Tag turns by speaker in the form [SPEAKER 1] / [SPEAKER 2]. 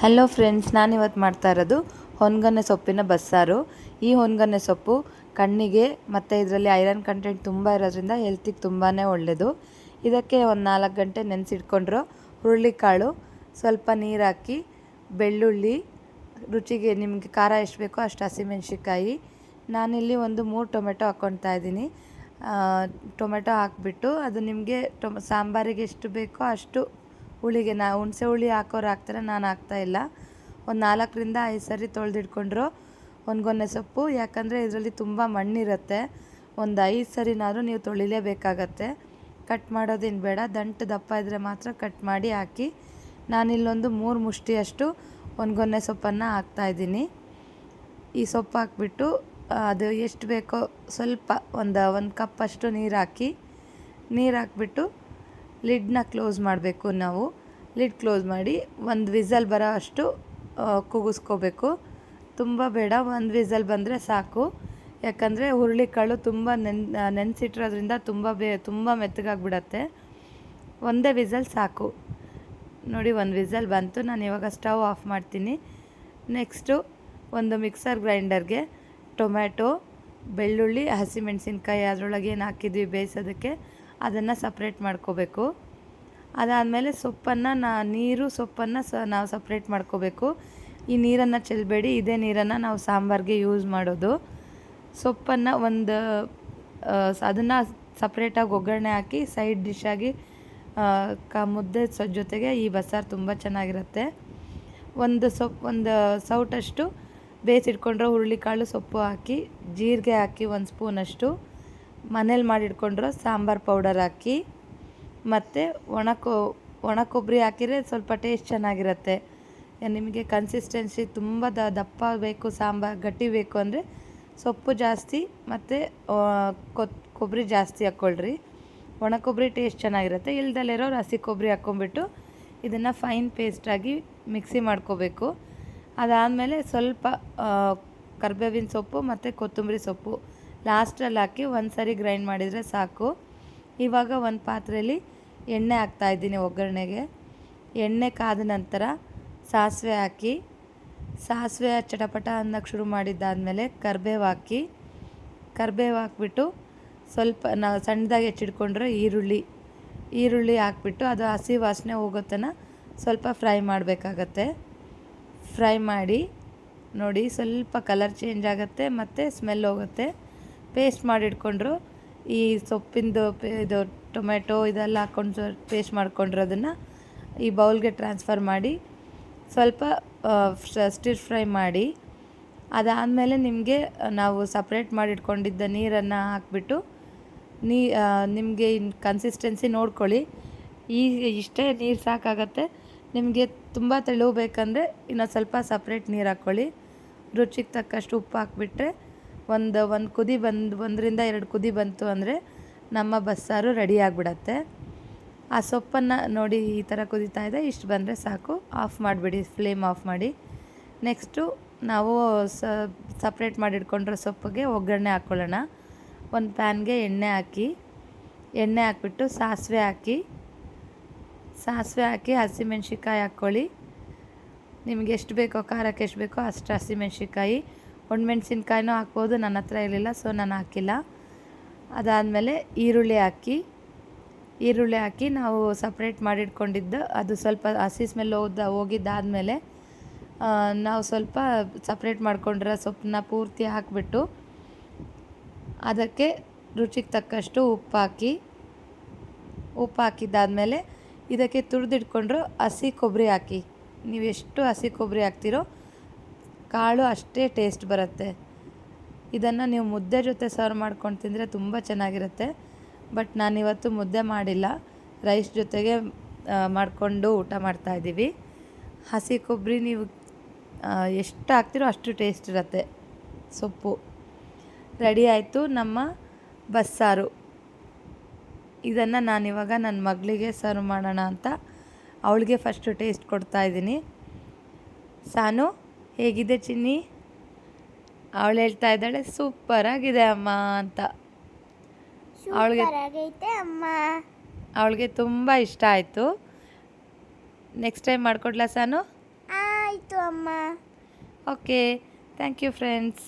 [SPEAKER 1] Hello friends, ನಾನಿವತ್ತು ಮಾಡ್ತಾ ಇರೋದು ಹೊನ್ಗನ್ನೆ ಸೊಪ್ಪಿನ ಬಸ್ಸಾರು. ಈ ಹೊನ್ಗನ್ನೆ ಸೊಪ್ಪು ಕಣ್ಣಿಗೆ ಮತ್ತು ಇದರಲ್ಲಿ ಐರನ್ ಕಂಟೆಂಟ್ ತುಂಬ ಇರೋದ್ರಿಂದ ಹೆಲ್ತಿಗೆ ತುಂಬಾ ಒಳ್ಳೆಯದು. ಇದಕ್ಕೆ ಒಂದು 4 ಗಂಟೆ ನೆನೆಸಿಟ್ಕೊಂಡ್ರು ಹುರುಳಿಕಾಳು, ಸ್ವಲ್ಪ ನೀರು ಹಾಕಿ, ಬೆಳ್ಳುಳ್ಳಿ, ರುಚಿಗೆ ನಿಮಗೆ ಖಾರ ಎಷ್ಟು ಬೇಕೋ ಅಷ್ಟು ಹಸಿಮೆಣ್ಸಿಕಾಯಿ, ನಾನಿಲ್ಲಿ ಒಂದು 3 ಟೊಮೆಟೊ ಹಾಕ್ಕೊಳ್ತಾ ಇದ್ದೀನಿ. ಟೊಮೆಟೊ ಹಾಕಿಬಿಟ್ಟು ಅದು ನಿಮಗೆ ಸಾಂಬಾರಿಗೆ ಎಷ್ಟು ಬೇಕೋ ಅಷ್ಟು ಹುಳಿಗೆ ಹುಣಸೆ ಹುಳಿ ಹಾಕೋರು ಹಾಕ್ತಾರೆ, ನಾನು ಹಾಕ್ತಾಯಿಲ್ಲ. ಒಂದು 4ರಿಂದ 5 ಸರಿ ತೊಳೆದಿಟ್ಕೊಂಡ್ರು ಹೊನ್ಗನ್ನೆ ಸೊಪ್ಪು, ಯಾಕಂದರೆ ಇದರಲ್ಲಿ ತುಂಬ ಮಣ್ಣಿರುತ್ತೆ. ಒಂದು 5 ಸರಿನಾದರೂ ನೀವು ತೊಳಿಲೇಬೇಕಾಗತ್ತೆ. ಕಟ್ ಮಾಡೋದೇನು ಬೇಡ, ದಂಟು ದಪ್ಪ ಇದ್ದರೆ ಮಾತ್ರ ಕಟ್ ಮಾಡಿ ಹಾಕಿ. ನಾನಿಲ್ಲೊಂದು 3 ಮುಷ್ಟಿಯಷ್ಟು ಹೊನ್ಗನ್ನೆ ಸೊಪ್ಪನ್ನು ಹಾಕ್ತಾಯಿದ್ದೀನಿ. ಈ ಸೊಪ್ಪು ಹಾಕ್ಬಿಟ್ಟು ಅದು ಎಷ್ಟು ಬೇಕೋ ಸ್ವಲ್ಪ ಒಂದು ಕಪ್ಪಷ್ಟು ನೀರು ಹಾಕಿಬಿಟ್ಟು ಲಿಡ್ನ ಕ್ಲೋಸ್ ಮಾಡಬೇಕು. ನಾವು ಲಿಡ್ ಕ್ಲೋಸ್ ಮಾಡಿ ಒಂದು ವಿಸಲ್ ಬರೋ ಅಷ್ಟು ಕೂಗಿಸ್ಕೋಬೇಕು. ತುಂಬ ಬೇಡ, ಒಂದು ವಿಸಲ್ ಬಂದರೆ ಸಾಕು. ಯಾಕಂದರೆ ಹುರುಳಿಕಾಳು ತುಂಬ ನೆನೆಸಿಟ್ಟಿರೋದ್ರಿಂದ ತುಂಬ ಮೆತ್ತಗಾಗ್ಬಿಡತ್ತೆ. ಒಂದೇ ವಿಸಲ್ ಸಾಕು. ನೋಡಿ, ಒಂದು ವಿಸಲ್ ಬಂತು. ನಾನು ಇವಾಗ ಸ್ಟವ್ ಆಫ್ ಮಾಡ್ತೀನಿ. ನೆಕ್ಸ್ಟು ಒಂದು ಮಿಕ್ಸರ್ ಗ್ರೈಂಡರ್ಗೆ ಟೊಮ್ಯಾಟೊ, ಬೆಳ್ಳುಳ್ಳಿ, ಹಸಿಮೆಣಸಿನ್ಕಾಯಿ ಅದರೊಳಗೆ ಏನು ಹಾಕಿದ್ವಿ ಬೇಯಿಸೋದಕ್ಕೆ ಅದನ್ನು ಸಪ್ರೇಟ್ ಮಾಡ್ಕೋಬೇಕು. ಅದಾದಮೇಲೆ ಸೊಪ್ಪನ್ನು ನಾವು ಸಪ್ರೇಟ್ ಮಾಡ್ಕೋಬೇಕು. ಈ ನೀರನ್ನು ಚೆಲ್ಲಬೇಡಿ, ಇದೇ ನೀರನ್ನು ನಾವು ಸಾಂಬಾರಿಗೆ ಯೂಸ್ ಮಾಡೋದು. ಸೊಪ್ಪನ್ನು ಅದನ್ನು ಸಪ್ರೇಟಾಗಿ ಒಗ್ಗರಣೆ ಹಾಕಿ ಸೈಡ್ ಡಿಶ್ಶಾಗಿ ಮುದ್ದೆ ಜೊತೆಗೆ ಈ ಬಸ್ಸಾರು ತುಂಬ ಚೆನ್ನಾಗಿರುತ್ತೆ. ಒಂದು ಸೌಟಷ್ಟು ಬೇಯಿಸಿಟ್ಕೊಂಡ್ರೆ ಹುರುಳಿಕಾಳು ಸೊಪ್ಪು ಹಾಕಿ, ಜೀರಿಗೆ ಹಾಕಿ 1 ಸ್ಪೂನಷ್ಟು, ಮನೇಲಿ ಮಾಡಿಟ್ಕೊಂಡ್ರೆ ಸಾಂಬಾರು ಪೌಡರ್ ಹಾಕಿ, ಮತ್ತು ಒಣ ಕೊಬ್ಬರಿ ಹಾಕಿದರೆ ಸ್ವಲ್ಪ ಟೇಸ್ಟ್ ಚೆನ್ನಾಗಿರುತ್ತೆ. ನಿಮಗೆ ಕನ್ಸಿಸ್ಟೆನ್ಸಿ ತುಂಬ ದಪ್ಪ ಬೇಕು, ಸಾಂಬಾರು ಗಟ್ಟಿ ಬೇಕು ಅಂದರೆ ಸೊಪ್ಪು ಜಾಸ್ತಿ ಮತ್ತು ಕೊಬ್ಬರಿ ಜಾಸ್ತಿ ಹಾಕ್ಕೊಳ್ರಿ. ಒಣ ಕೊಬ್ಬರಿ ಟೇಸ್ಟ್ ಚೆನ್ನಾಗಿರುತ್ತೆ. ಇಲ್ದಲ್ಲಿರೋರು ಹಸಿ ಕೊಬ್ಬರಿ ಹಾಕ್ಕೊಂಬಿಟ್ಟು ಇದನ್ನು ಫೈನ್ ಪೇಸ್ಟಾಗಿ ಮಿಕ್ಸಿ ಮಾಡ್ಕೋಬೇಕು. ಅದಾದಮೇಲೆ ಸ್ವಲ್ಪ ಕರಿಬೇವಿನ ಸೊಪ್ಪು ಮತ್ತು ಕೊತ್ತಂಬರಿ ಸೊಪ್ಪು ಲಾಸ್ಟಲ್ಲಿ ಹಾಕಿ ಒಂದು ಸರಿ ಗ್ರೈಂಡ್ ಮಾಡಿದರೆ ಸಾಕು. ಇವಾಗ ಒಂದು ಪಾತ್ರೆಯಲ್ಲಿ ಎಣ್ಣೆ ಹಾಕ್ತಾಯಿದ್ದೀನಿ ಒಗ್ಗರಣೆಗೆ. ಎಣ್ಣೆ ಕಾದ ನಂತರ ಸಾಸಿವೆ ಹಾಕಿ, ಸಾಸಿವೆ ಚಟಪಟ ಅನ್ನೋಕ್ಕೆ ಶುರು ಮಾಡಿದ್ದಾದಮೇಲೆ ಕರಿಬೇವು ಹಾಕಿಬಿಟ್ಟು ಸ್ವಲ್ಪ ನಾವು ಸಣ್ಣದಾಗಿ ಹೆಚ್ಚಿಟ್ಕೊಂಡ್ರೆ ಈರುಳ್ಳಿ ಹಾಕ್ಬಿಟ್ಟು ಅದು ಹಸಿ ವಾಸನೆ ಹೋಗೋ ತನಕ ಸ್ವಲ್ಪ ಫ್ರೈ ಮಾಡಬೇಕಾಗತ್ತೆ. ಫ್ರೈ ಮಾಡಿ ನೋಡಿ, ಸ್ವಲ್ಪ ಕಲರ್ ಚೇಂಜ್ ಆಗುತ್ತೆ ಮತ್ತು ಸ್ಮೆಲ್ ಹೋಗುತ್ತೆ. ಪೇಸ್ಟ್ ಮಾಡಿಟ್ಕೊಂಡ್ರು ಈ ಸೊಪ್ಪಿಂದು ಇದು ಟೊಮೆಟೊ ಇದೆಲ್ಲ ಹಾಕ್ಕೊಂಡು ಪೇಸ್ಟ್ ಮಾಡ್ಕೊಂಡಿರೋದನ್ನು ಈ ಬೌಲ್ಗೆ ಟ್ರಾನ್ಸ್ಫರ್ ಮಾಡಿ ಸ್ವಲ್ಪ ಸ್ಟಿರ್ ಫ್ರೈ ಮಾಡಿ, ಅದಾದಮೇಲೆ ನಿಮಗೆ ನಾವು ಸಪ್ರೇಟ್ ಮಾಡಿಟ್ಕೊಂಡಿದ್ದ ನೀರನ್ನು ಹಾಕ್ಬಿಟ್ಟು ನಿಮಗೆ ಕನ್ಸಿಸ್ಟೆನ್ಸಿ ನೋಡ್ಕೊಳ್ಳಿ. ಇಷ್ಟೇ ನೀರು ಸಾಕಾಗತ್ತೆ. ನಿಮಗೆ ತುಂಬ ತೆಳು ಬೇಕಂದರೆ ಇನ್ನೊಂದು ಸ್ವಲ್ಪ ಸಪ್ರೇಟ್ ನೀರು ಹಾಕ್ಕೊಳ್ಳಿ. ರುಚಿಗೆ ತಕ್ಕಷ್ಟು ಉಪ್ಪು ಹಾಕ್ಬಿಟ್ರೆ ಒಂದು ಕುದಿ 1ರಿಂದ 2 ಕುದಿ ಬಂತು ಅಂದರೆ ನಮ್ಮ ಬಸ್ಸಾರು ರೆಡಿ ಆಗಿಬಿಡತ್ತೆ. ಆ ಸೊಪ್ಪನ್ನು ನೋಡಿ ಈ ಥರ ಕುದೀತಾ ಇದೆ, ಇಷ್ಟು ಬಂದರೆ ಸಾಕು. ಆಫ್ ಮಾಡಿಬಿಡಿ, ಫ್ಲೇಮ್ ಆಫ್ ಮಾಡಿ. ನೆಕ್ಸ್ಟು ನಾವು ಸಪ್ರೇಟ್ ಮಾಡಿಟ್ಕೊಂಡ್ರೆ ಸೊಪ್ಪಿಗೆ ಒಗ್ಗರಣೆ ಹಾಕ್ಕೊಳ್ಳೋಣ. ಒಂದು ಪ್ಯಾನ್ಗೆ ಎಣ್ಣೆ ಹಾಕಿಬಿಟ್ಟು ಸಾಸಿವೆ ಹಾಕಿ ಹಸಿಮೆಣ್ಸಿಕಾಯಿ ಹಾಕ್ಕೊಳ್ಳಿ. ನಿಮಗೆ ಎಷ್ಟು ಬೇಕೋ, ಖಾರಕ್ಕೆ ಎಷ್ಟು ಬೇಕೋ ಅಷ್ಟು ಹಸಿಮೆಣ್ಸಿಕಾಯಿ. ಒಣಮೆಣ್ಸಿನ್ಕಾಯಿನೂ ಹಾಕ್ಬೋದು, ನನ್ನ ಹತ್ರ ಇರಲಿಲ್ಲ ಸೊ ನಾನು ಹಾಕಿಲ್ಲ. ಅದಾದಮೇಲೆ ಈರುಳ್ಳಿ ಹಾಕಿ ನಾವು ಸಪ್ರೇಟ್ ಮಾಡಿಟ್ಕೊಂಡಿದ್ದು ಅದು ಸ್ವಲ್ಪ ಹಸಿ ಸ್ಮೆಲ್ ಹೋಗಿದ್ದಾದಮೇಲೆ ನಾವು ಸ್ವಲ್ಪ ಸಪ್ರೇಟ್ ಮಾಡ್ಕೊಂಡಿರೋ ಸೊಪ್ಪನ್ನ ಪೂರ್ತಿ ಹಾಕಿಬಿಟ್ಟು ಅದಕ್ಕೆ ರುಚಿಗೆ ತಕ್ಕಷ್ಟು ಉಪ್ಪು ಹಾಕಿದ್ದಾದಮೇಲೆ ಇದಕ್ಕೆ ತುರಿದಿಟ್ಕೊಂಡ್ರು ಹಸಿ ಕೊಬ್ಬರಿ ಹಾಕಿ. ನೀವು ಎಷ್ಟು ಹಸಿ ಕೊಬ್ಬರಿ ಹಾಕ್ತಿರೋ ಕಾಳು ಅಷ್ಟೇ ಟೇಸ್ಟ್ ಬರುತ್ತೆ. ಇದನ್ನು ನೀವು ಮುದ್ದೆ ಜೊತೆ ಸರ್ವ್ ಮಾಡ್ಕೊಂಡು ತಿಂದರೆ ತುಂಬ ಚೆನ್ನಾಗಿರುತ್ತೆ. ಬಟ್ ನಾನಿವತ್ತು ಮುದ್ದೆ ಮಾಡಿಲ್ಲ, ರೈಸ್ ಜೊತೆಗೆ ಮಾಡಿಕೊಂಡು ಊಟ ಮಾಡ್ತಾಯಿದ್ದೀವಿ. ಹಸಿ ಕೊಬ್ಬರಿ ನೀವು ಎಷ್ಟು ಹಾಕ್ತಿರೋ ಅಷ್ಟು ಟೇಸ್ಟ್ ಇರುತ್ತೆ. ಸೊಪ್ಪು ರೆಡಿ ಆಯಿತು, ನಮ್ಮ ಬಸ್ಸಾರು. ಇದನ್ನು ನಾನಿವಾಗ ನನ್ನ ಮಗಳಿಗೆ ಸರ್ವ್ ಮಾಡೋಣ ಅಂತ ಅವಳಿಗೆ ಫಸ್ಟು ಟೇಸ್ಟ್ ಕೊಡ್ತಾಯಿದ್ದೀನಿ. ಸಾನು, ಹೇಗಿದೆ ಚಿನ್ನಿ? ಅವಳು ಹೇಳ್ತಾ ಇದ್ದಾಳೆ ಸೂಪರಾಗಿದೆ ಅಮ್ಮ ಅಂತ. ಅವಳಿಗೆ ತುಂಬ ಇಷ್ಟ ಆಯಿತು. ನೆಕ್ಸ್ಟ್ ಟೈಮ್ ಮಾಡಿಕೊಡ್ಲಾ ಸಾನು?
[SPEAKER 2] ಅಮ್ಮ.
[SPEAKER 1] Okay thank you friends.